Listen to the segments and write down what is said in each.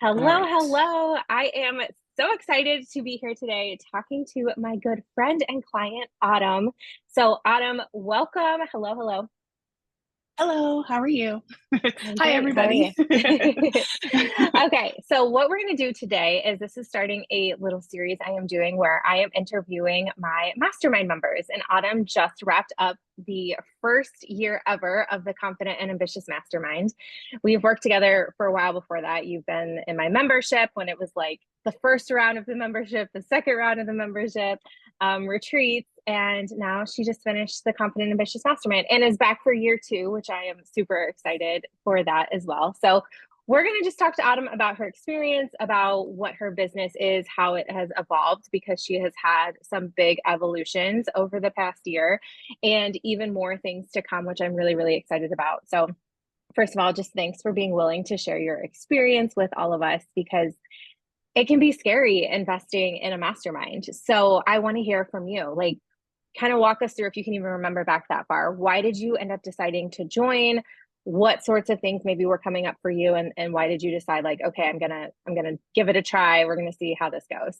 Hello, All right. hello. I am so excited to be here today talking to my good friend and client, Autumn. So, Autumn, welcome. Hello, hello. Hello, how are you? I'm Hi, great. How are everybody. you? Okay, so what we're going to do today is this is starting a little series I am doing where I am interviewing my mastermind members. And Autumn just wrapped up the first year ever of the Confident and Ambitious Mastermind. We've worked together for a while before that. You've been in my membership when it was like the first round of the membership, the second round of the membership, retreats. And now she just finished the Confident Ambitious Mastermind and is back for year two, which I am super excited for that as well. So we're going to just talk to Autumn about her experience, about what her business is, how it has evolved, because she has had some big evolutions over the past year and even more things to come, which I'm really, really excited about. So first of all, just thanks for being willing to share your experience with all of us because it can be scary investing in a mastermind. So I want to hear from you. Like, kind of walk us through if you can even remember back that far. Why did you end up deciding to join? What sorts of things maybe were coming up for you and why did you decide like, okay, I'm gonna give it a try. We're gonna see how this goes.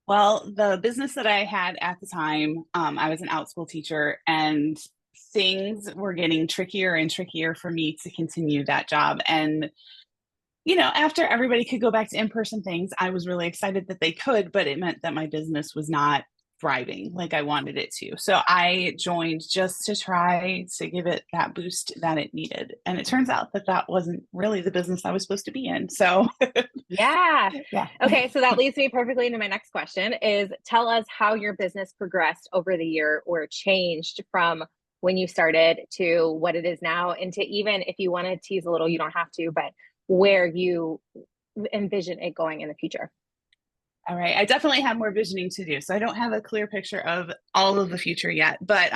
Well, the business that I had at the time, I was an out school teacher, and things were getting trickier and trickier for me to continue that job. And, after everybody could go back to in-person things, I was really excited that they could, but it meant that my business was not thriving like I wanted it to. So I joined just to try to give it that boost that it needed. And it turns out that that wasn't really the business I was supposed to be in. So, Yeah. yeah. Okay, so that leads me perfectly into my next question is tell us how your business progressed over the year or changed from when you started to what it is now and to even if you want to tease a little, you don't have to, but where you envision it going in the future. All right. I definitely have more visioning to do. So I don't have a clear picture of all of the future yet. But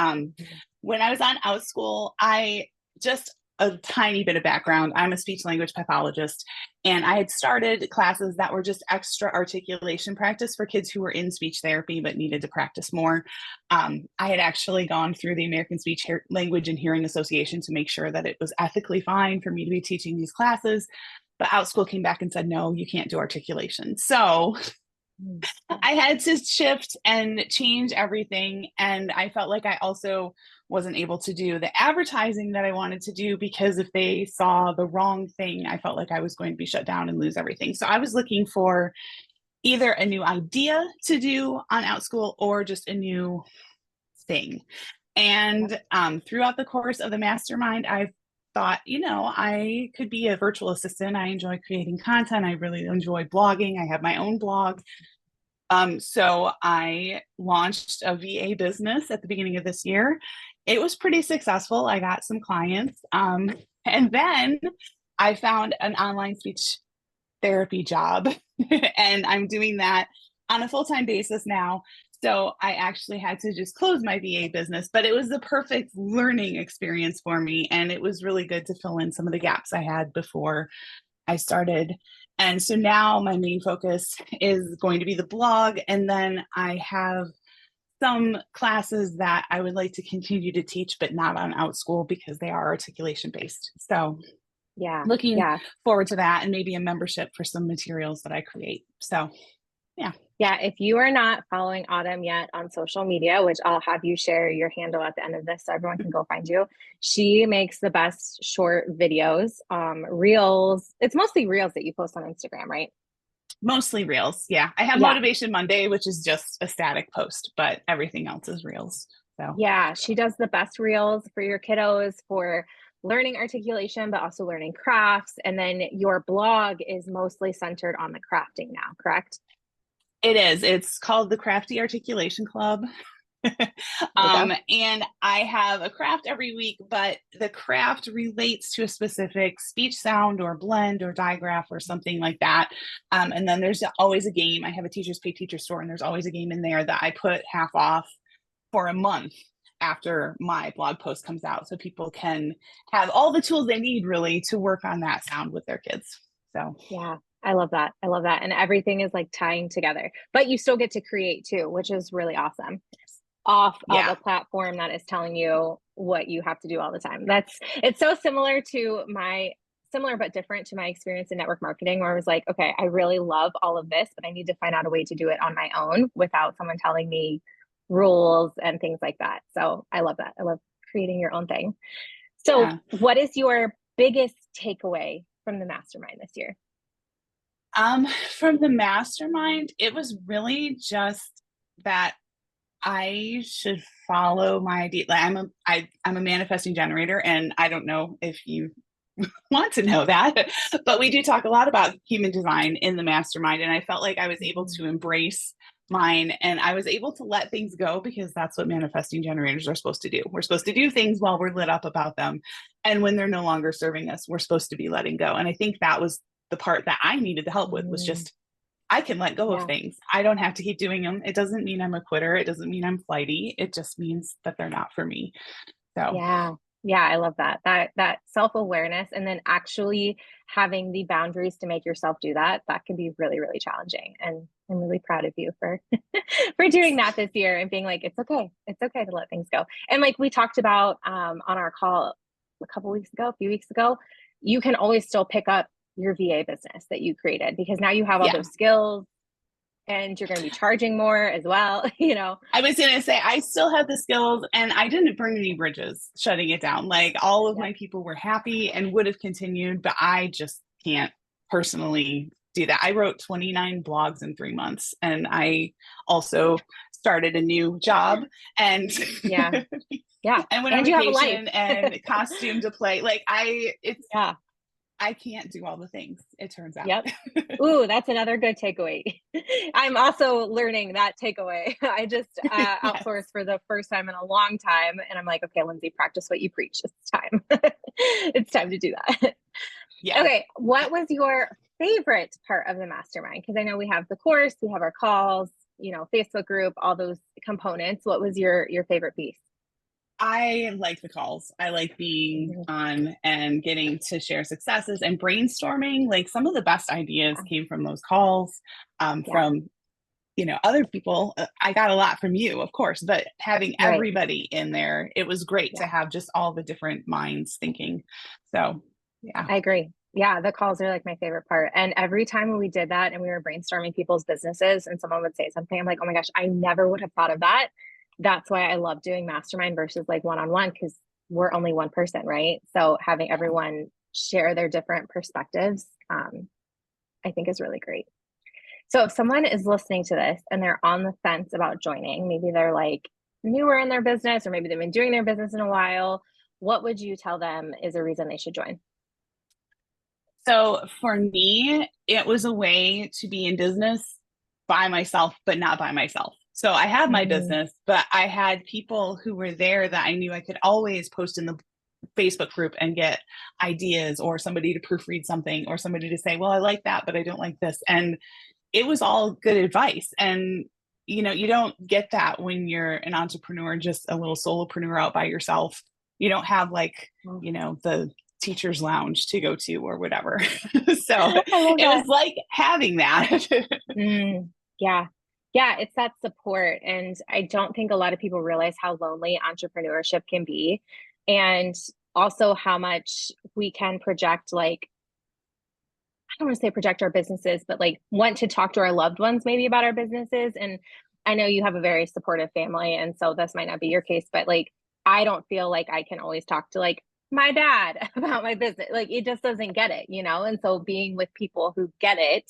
when I was on out school, I just a tiny bit of background. I'm a speech language pathologist, and I had started classes that were just extra articulation practice for kids who were in speech therapy but needed to practice more. I had actually gone through the American Speech Language and Hearing Association to make sure that it was ethically fine for me to be teaching these classes. But out school came back and said, no, you can't do articulation. So Yeah. I had to shift and change everything. And I felt like I also wasn't able to do the advertising that I wanted to do because if they saw the wrong thing, I felt like I was going to be shut down and lose everything. So I was looking for either a new idea to do on OutSchool or just a new thing. And throughout the course of the mastermind, I thought, I could be a virtual assistant. I enjoy creating content. I really enjoy blogging. I have my own blog. So I launched a VA business at the beginning of this year. It was pretty successful. I got some clients. And then I found an online speech therapy job, and I'm doing that on a full time basis now. So I actually had to just close my VA business, but it was the perfect learning experience for me. And it was really good to fill in some of the gaps I had before I started. And so now my main focus is going to be the blog. And then I have some classes that I would like to continue to teach, but not on OutSchool because they are articulation based. So Yeah. looking Yeah. forward to that and maybe a membership for some materials that I create. So, yeah. Yeah, if you are not following Autumn yet on social media, which I'll have you share your handle at the end of this so everyone can go find you. She makes the best short videos, reels. It's mostly reels that you post on Instagram, right? Mostly reels. Yeah. I have Yeah. Motivation Monday, which is just a static post, but everything else is reels. So, Yeah, she does the best reels for your kiddos for learning articulation, but also learning crafts. And then your blog is mostly centered on the crafting now, correct? it is. It's called the Crafty Articulation Club. There you go. And I have a craft every week, but the craft relates to a specific speech sound or blend or digraph or something like that. And then there's always a game. I have a Teachers Pay Teacher store, and there's always a game in there that I put half off for a month after my blog post comes out. So people can have all the tools they need really to work on that sound with their kids. So, Yeah, I love that. I love that. And everything is like tying together, but you still get to create too, which is really awesome off of yeah. a platform that is telling you what you have to do all the time. It's so similar to my similar but different to my experience in network marketing, where I was like, okay, I really love all of this, but I need to find out a way to do it on my own without someone telling me rules and things like that. So I love that. I love creating your own thing. So Yeah. what is your biggest takeaway from the mastermind this year? From the mastermind, it was really just that I should follow my idea. Like I'm a manifesting generator, and I don't know if you want to know that, but we do talk a lot about human design in the mastermind. And I felt like I was able to embrace mine, and I was able to let things go, because that's what manifesting generators are supposed to do. We're supposed to do things while we're lit up about them. And when they're no longer serving us, we're supposed to be letting go. And I think that was the part that I needed the help with, was just, I can let go of things. I don't have to keep doing them. It doesn't mean I'm a quitter. It doesn't mean I'm flighty. It just means that they're not for me. So Yeah, I love that. That self-awareness, and then actually having the boundaries to make yourself do that, that can be really, really challenging. And I'm really proud of you for for doing that this year and being like, it's okay. It's okay to let things go. And like we talked about on our call a few weeks ago, you can always still pick up your VA business that you created, because now you have all yeah, those skills and you're going to be charging more as well, you know. I was going to say, I still have the skills, and I didn't burn any bridges shutting it down. Like, all of my people were happy and would have continued, but I just can't personally do that. I wrote 29 blogs in 3 months, and I also started a new job, and Yeah. and went on And you have a life. vacation and costume to play. Like, Yeah. I can't do all the things, it turns out. Yep. Ooh, that's another good takeaway. I'm also learning that takeaway. I just Yes. outsourced for the first time in a long time. And I'm like, okay, Lindsay, practice what you preach. It's time. It's time to do that. Yeah. Okay. What was your favorite part of the mastermind? Because I know we have the course, we have our calls, you know, Facebook group, all those components. What was your favorite piece? I like the calls. I like being on and getting to share successes and brainstorming. Like, some of the best ideas came from those calls, Yeah. from, other people. I got a lot from you, of course, but having Right. everybody in there, it was great to Yeah. have just all the different minds thinking. So, yeah. I agree. Yeah, the calls are like my favorite part. And every time when we did that and we were brainstorming people's businesses and someone would say something, I'm like, oh my gosh, I never would have thought of that. That's why I love doing mastermind versus like one-on-one, because we're only one person, right? So having everyone share their different perspectives, I think is really great. So if someone is listening to this and they're on the fence about joining, maybe they're like newer in their business, or maybe they've been doing their business in a while, what would you tell them is a reason they should join? So for me, it was a way to be in business by myself, but not by myself. So I had my Mm, business, but I had people who were there that I knew I could always post in the Facebook group and get ideas, or somebody to proofread something, or somebody to say, well, I like that, but I don't like this. And it was all good advice. And, you don't get that when you're an entrepreneur, just a little solopreneur out by yourself. You don't have like, the teacher's lounge to go to or whatever. So I love it was that. like having that. Yeah. Yeah, it's that support. And I don't think a lot of people realize how lonely entrepreneurship can be. And also how much we can project, like, I don't want to say project our businesses, but like want to talk to our loved ones maybe about our businesses. And I know you have a very supportive family, and so this might not be your case, but like, I don't feel like I can always talk to like my dad about my business. Like, it just doesn't get it, you know? And so being with people who get it,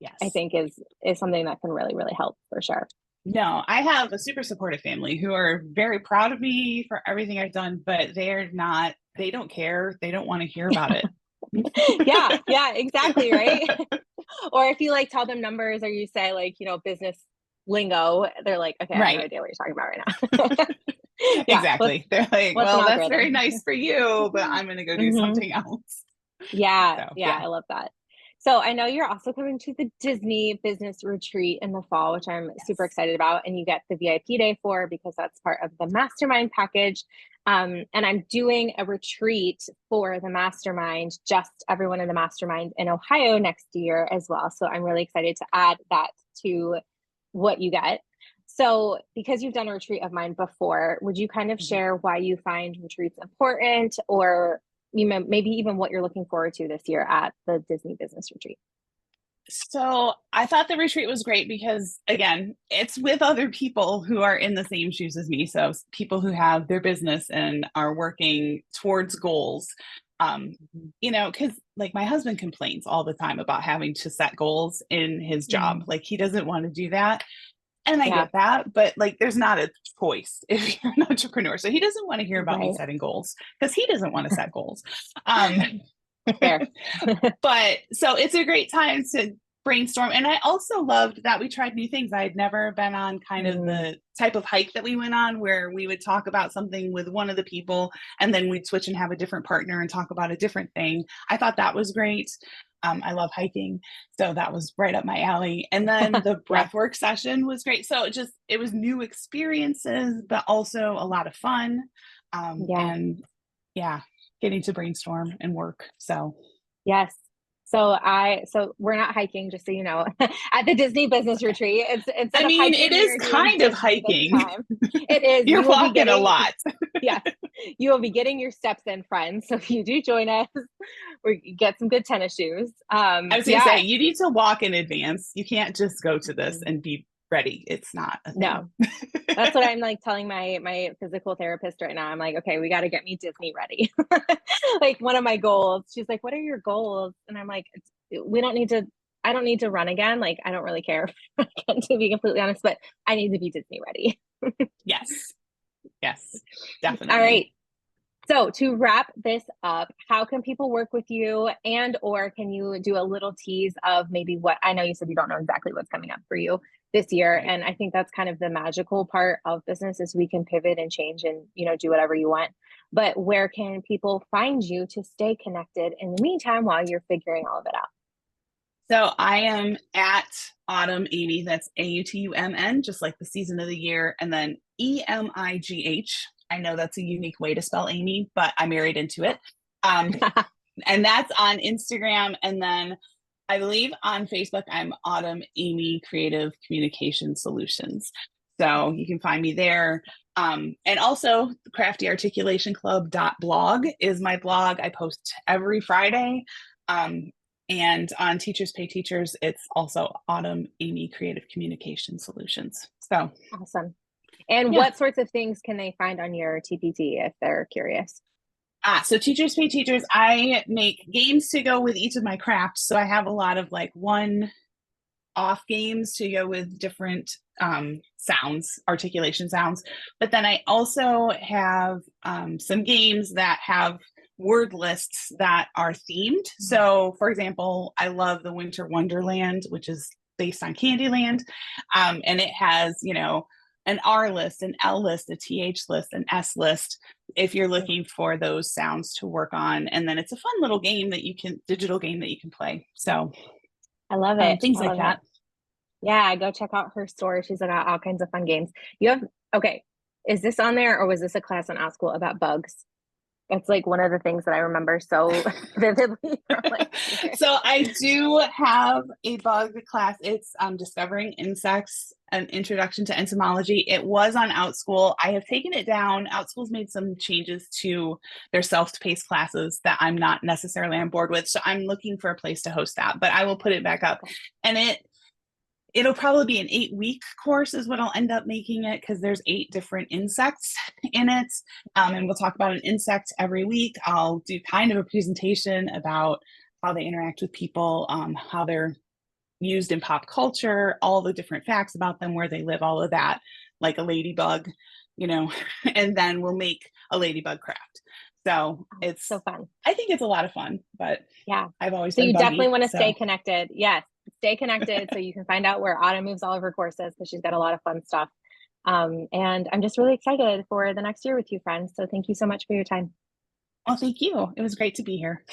I Yes. think is something that can really, really help for sure. No, I have a super supportive family who are very proud of me for everything I've done, but they don't care. They don't want to hear about it. Yeah, exactly, right? Or if you like tell them numbers, or you say like, you know, business lingo, they're like, okay, I have no Right. idea what you're talking about right now. Yeah, Exactly. They're like, what's an well, that's very algorithm? nice for you, but I'm going to go do Hmm. something else. Yeah, So, yeah, yeah. I love that. So I know you're also coming to the Disney business retreat in the fall, which I'm super Yes. excited about, and you get the VIP day for, because that's part of the mastermind package. And I'm doing a retreat for the mastermind, just everyone in the mastermind in Ohio next year as well. So I'm really excited to add that to what you get. So, because you've done a retreat of mine before, would you kind of Mhm. share why you find retreats important, or maybe even what you're looking forward to this year at the Disney Business Retreat. So I thought the retreat was great because, again, it's with other people who are in the same shoes as me. So people who have their business and are working towards goals. Because like my husband complains all the time about having to set goals in his job. Like he doesn't want to do that. And I get that, but like there's not a choice if you're an entrepreneur. So he doesn't want to hear about me setting goals because he doesn't want to set goals. Fair. But so it's a great time to brainstorm. And I also loved that we tried new things. I had never been on kind of the type of hike that we went on where we would talk about something with one of the people and then we'd switch and have a different partner and talk about a different thing. I thought that was great. I love hiking, so that was right up my alley. And then the breathwork session was great. So it was new experiences, but also a lot of fun. And getting to brainstorm and work. So yes. So we're not hiking, just so you know, at the Disney Business Retreat. It is kind of hiking. It is. You're walking a lot. Yeah. You will be getting your steps in, friends. So if you do join us, we get some good tennis shoes. I was going to say, you need to walk in advance. You can't just go to this and be ready. It's not a thing. No. That's what I'm like telling my physical therapist right now. I'm like, okay, we got to get me Disney ready. Like one of my goals. She's like, what are your goals? And I'm like, I don't need to run again. Like, I don't really care, to be completely honest, but I need to be Disney ready. Yes, definitely. All right. So to wrap this up, how can people work with you, and or can you do a little tease of maybe what, I know you said you don't know exactly what's coming up for you this year. Right. And I think that's kind of the magical part of business is we can pivot and change and, do whatever you want. But where can people find you to stay connected in the meantime while you're figuring all of it out? So I am at Autumn Emigh. That's AUTUMN, just like the season of the year. And then EMIGH. I know that's a unique way to spell Amy, but I married into it. And that's on Instagram. And then I believe on Facebook, I'm Autumn Emigh Creative Communication Solutions. So you can find me there. And also craftyarticulationclub.blog is my blog. I post every Friday. And on Teachers Pay Teachers, it's also Autumn Emigh Creative Communication Solutions. So awesome. And what sorts of things can they find on your TPT if they're curious? So Teachers Pay Teachers, I make games to go with each of my crafts. So I have a lot of like one-off games to go with different sounds, articulation sounds. But then I also have some games that have word lists that are themed. So for example, I love the Winter Wonderland, which is based on Candyland. And it has, an R list, an L list, a TH list, an S list, if you're looking for those sounds to work on. And then it's a fun little game digital game that you can play. So I love it. Things like that. Yeah, go check out her store. She's got all kinds of fun games. Is this on there or was this a class on Out School about bugs? That's like one of the things that I remember so vividly. So I do have a bug class. It's Discovering Insects, an Introduction to Entomology. It was on Out School. I have taken it down. Out School's made some changes to their self-paced classes that I'm not necessarily on board with. So I'm looking for a place to host that, but I will put it back up. And it'll probably be an 8-week course is what I'll end up making it, because there's 8 different insects in it. And we'll talk about an insect every week. I'll do kind of a presentation about how they interact with people, how they're used in pop culture, all the different facts about them, where they live, all of that, like a ladybug, and then we'll make a ladybug craft. So it's so fun. I think it's a lot of fun, but yeah, I've always so been you buggy, definitely want to stay connected. Yes. Stay connected so you can find out where Autumn moves all of her courses, because she's got a lot of fun stuff. And I'm just really excited for the next year with you, friends. So thank you so much for your time. Well, thank you. It was great to be here.